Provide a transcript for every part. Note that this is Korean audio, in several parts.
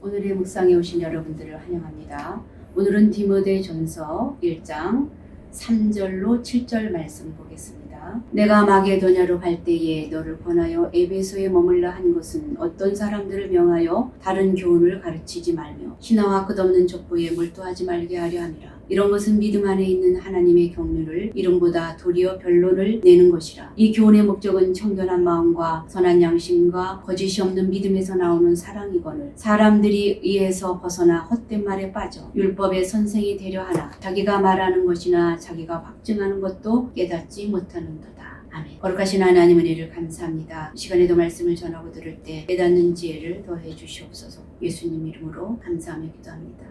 오늘의 묵상에 오신 여러분들을 환영합니다. 오늘은 디모데전서 1장 3절로 7절 말씀 보겠습니다. 내가 마게도냐로 갈 때에 너를 권하여 에베소에 머물러 한 것은 어떤 사람들을 명하여 다른 교훈을 가르치지 말며 신화와 끝없는 족보에 몰두하지 말게 하려 함이라. 이런 것은 믿음 안에 있는 하나님의 경륜을 이름보다 도리어 변론을 내는 것이라. 이 교훈의 목적은 청결한 마음과 선한 양심과 거짓이 없는 믿음에서 나오는 사랑이거늘 사람들이 이에서 벗어나 헛된 말에 빠져 율법의 선생이 되려 하나 자기가 말하는 것이나 자기가 확증하는 것도 깨닫지 못하는도다. 아멘. 거룩하신 하나님 은혜를 감사합니다. 이 시간에도 말씀을 전하고 들을 때 깨닫는 지혜를 더해 주시옵소서. 예수님 이름으로 감사하며 기도합니다.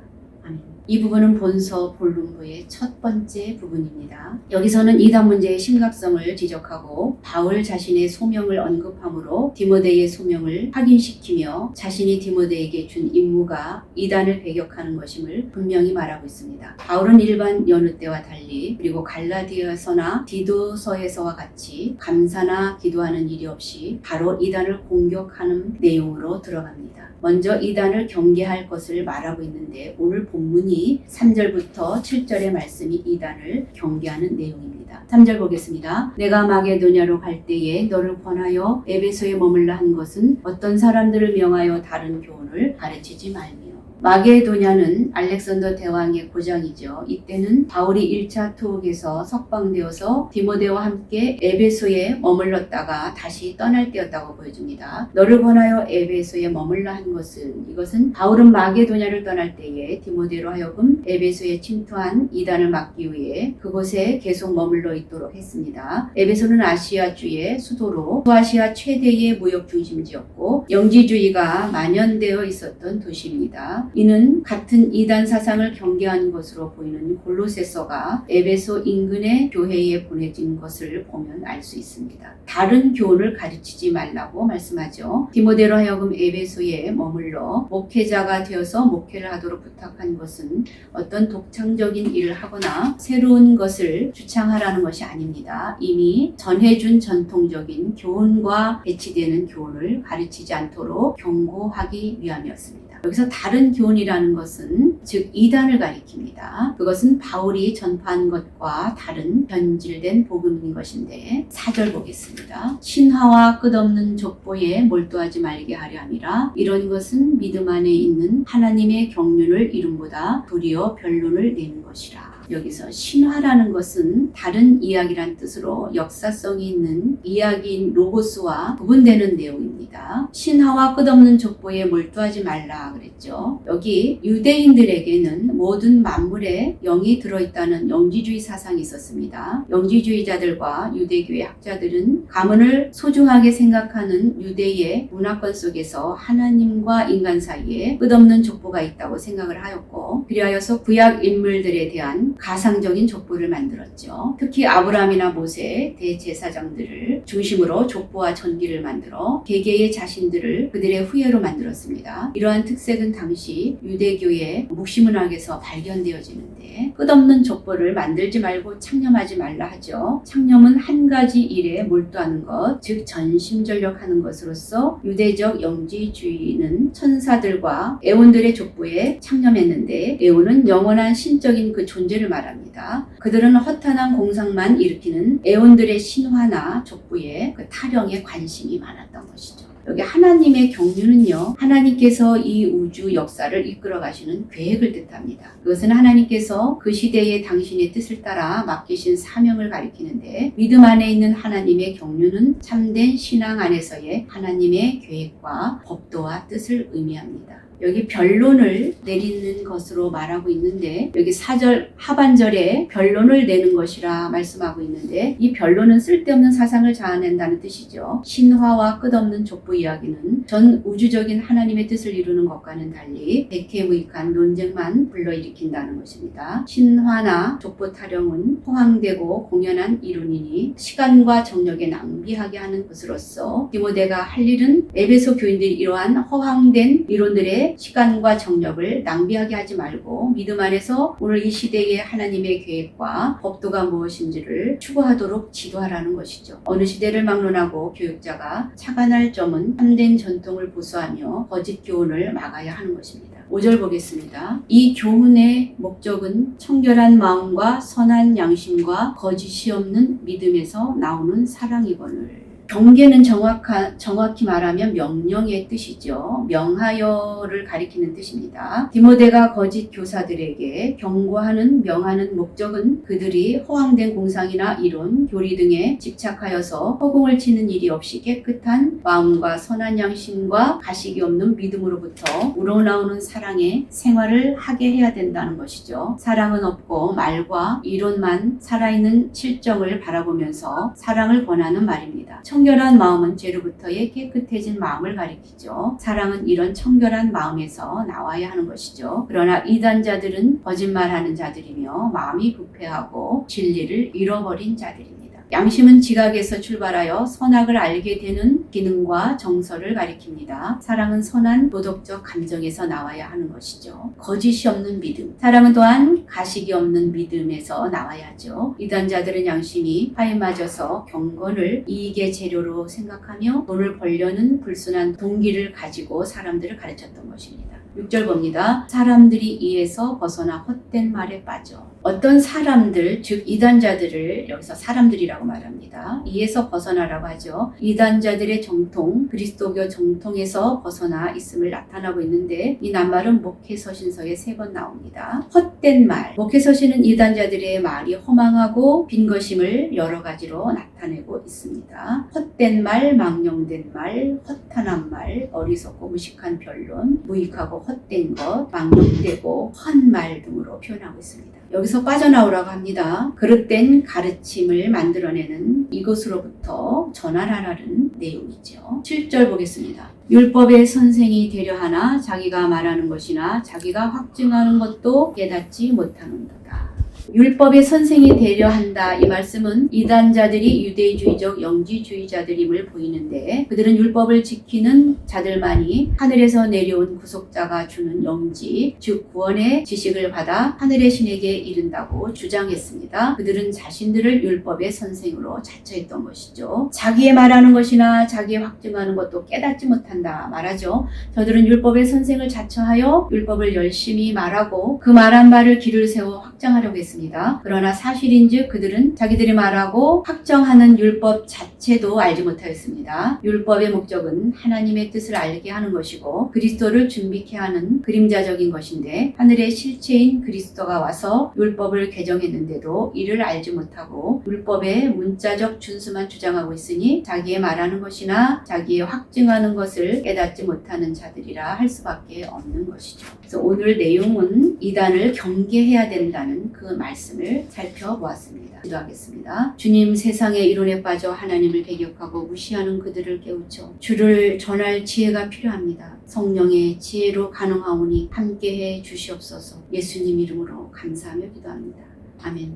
아멘. 이 부분은 본서 본론부의 첫 번째 부분입니다. 여기서는 이단 문제의 심각성을 지적하고 바울 자신의 소명을 언급함으로 디모데의 소명을 확인시키며 자신이 디모데에게 준 임무가 이단을 배격하는 것임을 분명히 말하고 있습니다. 바울은 일반 여느 때와 달리 그리고 갈라디아서나 디도서에서와 같이 감사나 기도하는 일이 없이 바로 이단을 공격하는 내용으로 들어갑니다. 먼저 이단을 경계할 것을 말하고 있는데 오늘 본문이 3절부터 7절의 말씀이 이단을 경계하는 내용입니다. 3절 보겠습니다. 내가 마게도냐로 갈 때에 너를 권하여 에베소에 머물러 한 것은 어떤 사람들을 명하여 다른 교훈을 가르치지 말며. 마게도냐는 알렉산더 대왕의 고장이죠. 이때는 바울이 1차 투옥에서 석방되어서 디모데와 함께 에베소에 머물렀다가 다시 떠날 때였다고 보여줍니다. 너를 권하여 에베소에 머물러 한 것은 이것은 바울은 마게도냐를 떠날 때에 디모데로 하여금 에베소에 침투한 이단을 막기 위해 그곳에 계속 머물러 있도록 했습니다. 에베소는 아시아주의 수도로 소아시아 최대의 무역 중심지였고 영지주의가 만연되어 있었던 도시입니다. 이는 같은 이단 사상을 경계한 것으로 보이는 골로새서가 에베소 인근의 교회에 보내진 것을 보면 알 수 있습니다. 다른 교훈을 가르치지 말라고 말씀하죠. 디모데로 하여금 에베소에 머물러 목회자가 되어서 목회를 하도록 부탁한 것은 어떤 독창적인 일을 하거나 새로운 것을 주창하라는 것이 아닙니다. 이미 전해준 전통적인 교훈과 배치되는 교훈을 가르치지 않도록 경고하기 위함이었습니다. 여기서 다른 교훈이라는 것은 즉 이단을 가리킵니다. 그것은 바울이 전파한 것과 다른 변질된 복음인 것인데 4절 보겠습니다. 신화와 끝없는 족보에 몰두하지 말게 하려 함이라. 이런 것은 믿음 안에 있는 하나님의 경륜을 이름보다 도리어 변론을 내는 것이라. 여기서 신화라는 것은 다른 이야기란 뜻으로 역사성이 있는 이야기인 로고스와 구분되는 내용입니다. 신화와 끝없는 족보에 몰두하지 말라 그랬죠. 여기 유대인들에게는 모든 만물에 영이 들어있다는 영지주의 사상이 있었습니다. 영지주의자들과 유대교의 학자들은 가문을 소중하게 생각하는 유대의 문화권 속에서 하나님과 인간 사이에 끝없는 족보가 있다고 생각을 하였고 그리하여서 구약 인물들에 대한 가상적인 족보를 만들었죠. 특히 아브라함이나 모세 대제사장들을 중심으로 족보와 전기를 만들어 개개의 자신들을 그들의 후예로 만들었습니다. 이러한 특색은 당시 유대교의 묵시문학에서 발견되어지는데 끝없는 족보를 만들지 말고 창념하지 말라 하죠. 창념은 한 가지 일에 몰두하는 것, 즉 전심전력하는 것으로서 유대적 영지주의는 천사들과 에온들의 족보에 창념했는데 에온은 영원한 신적인 그 존재를 말합니다. 그들은 허탄한 공상만 일으키는 에온들의 신화나 족보에 그 타령에 관심이 많았던 것이죠. 여기 하나님의 경륜은요, 하나님께서 이 우주 역사를 이끌어 가시는 계획을 뜻합니다. 그것은 하나님께서 그 시대에 당신의 뜻을 따라 맡기신 사명을 가리키는데 믿음 안에 있는 하나님의 경륜은 참된 신앙 안에서의 하나님의 계획과 법도와 뜻을 의미합니다. 여기 변론을 내리는 것으로 말하고 있는데 여기 4절 하반절에 변론을 내는 것이라 말씀하고 있는데 이 변론은 쓸데없는 사상을 자아낸다는 뜻이죠. 신화와 끝없는 족보 이야기는 전 우주적인 하나님의 뜻을 이루는 것과는 달리 백해무익한 논쟁만 불러일으킨다는 것입니다. 신화나 족보 타령은 허황되고 공연한 이론이니 시간과 정력에 낭비하게 하는 것으로서 디모데가 할 일은 에베소 교인들이 이러한 허황된 이론들에 우리의 시간과 정력을 낭비하게 하지 말고 믿음 안에서 오늘 이 시대의 하나님의 계획과 법도가 무엇인지를 추구하도록 지도하라는 것이죠. 어느 시대를 막론하고 교육자가 착안할 점은 참된 전통을 보수하며 거짓 교훈을 막아야 하는 것입니다. 5절 보겠습니다. 이 교훈의 목적은 청결한 마음과 선한 양심과 거짓이 없는 믿음에서 나오는 사랑이거늘. 경계는 정확히 말하면 명령의 뜻이죠. 명하여를 가리키는 뜻입니다. 디모데가 거짓 교사들에게 경고하는 명하는 목적은 그들이 허황된 공상이나 이론, 교리 등에 집착하여서 허공을 치는 일이 없이 깨끗한 마음과 선한 양심과 가식이 없는 믿음으로부터 우러나오는 사랑의 생활을 하게 해야 된다는 것이죠. 사랑은 없고 말과 이론만 살아있는 실정을 바라보면서 사랑을 권하는 말입니다. 청결한 마음은 죄로부터의 깨끗해진 마음을 가리키죠. 사랑은 이런 청결한 마음에서 나와야 하는 것이죠. 그러나 이단자들은 거짓말하는 자들이며 마음이 부패하고 진리를 잃어버린 자들입니다. 양심은 지각에서 출발하여 선악을 알게 되는 기능과 정서를 가리킵니다. 사랑은 선한 도덕적 감정에서 나와야 하는 것이죠. 거짓이 없는 믿음. 사랑은 또한 가식이 없는 믿음에서 나와야죠. 이단자들은 양심이 파에 맞아서 경건을 이익의 재료로 생각하며 돈을 벌려는 불순한 동기를 가지고 사람들을 가르쳤던 것입니다. 6절 봅니다. 사람들이 이에서 벗어나 헛된 말에 빠져. 어떤 사람들, 즉 이단자들을 여기서 사람들이라고 말합니다. 이에서 벗어나라고 하죠. 이단자들의 정통, 그리스도교 정통에서 벗어나 있음을 나타나고 있는데 이 낱말은 목회서신서에 3번 나옵니다. 헛된 말. 목회서신은 이단자들의 말이 허망하고 빈 것임을 여러 가지로 나타내고 있습니다. 헛된 말, 망령된 말, 허탄한 말, 어리석고 무식한 변론, 무익하고 헛된 것, 망령되고 헛말 등으로 표현하고 있습니다. 여기서 빠져나오라고 합니다. 그릇된 가르침을 만들어내는 이것으로부터 전환하라는 내용이죠. 7절 보겠습니다. 율법의 선생이 되려 하나 자기가 말하는 것이나 자기가 확증하는 것도 깨닫지 못하는도다. 율법의 선생이 되려 한다. 이 말씀은 이단자들이 유대주의적 영지주의자들임을 보이는데 그들은 율법을 지키는 자들만이 하늘에서 내려온 구속자가 주는 영지, 즉 구원의 지식을 받아 하늘의 신에게 이른다고 주장했습니다. 그들은 자신들을 율법의 선생으로 자처했던 것이죠. 자기의 말하는 것이나 자기의 확증하는 것도 깨닫지 못한다 말하죠. 저들은 율법의 선생을 자처하여 율법을 열심히 말하고 그 말한 바를 길을 세워 확장하려고 했습니다. 그러나 사실인즉 그들은 자기들이 말하고 확정하는 율법 자체도 알지 못하였습니다. 율법의 목적은 하나님의 뜻을 알게 하는 것이고 그리스도를 준비케 하는 그림자적인 것인데 하늘의 실체인 그리스도가 와서 율법을 개정했는데도 이를 알지 못하고 율법의 문자적 준수만 주장하고 있으니 자기의 말하는 것이나 자기의 확증하는 것을 깨닫지 못하는 자들이라 할 수밖에 없는 것이죠. 그래서 오늘 내용은 이단을 경계해야 된다는 그 말씀을 살펴보았습니다. 기도하겠습니다. 주님, 세상의 이론에 빠져 하나님을 배격하고 무시하는 그들을 깨우쳐 주를 전할 지혜가 필요합니다. 성령의 지혜로 가능하오니 함께해 주시옵소서. 예수님 이름으로 감사하며 기도합니다. 아멘.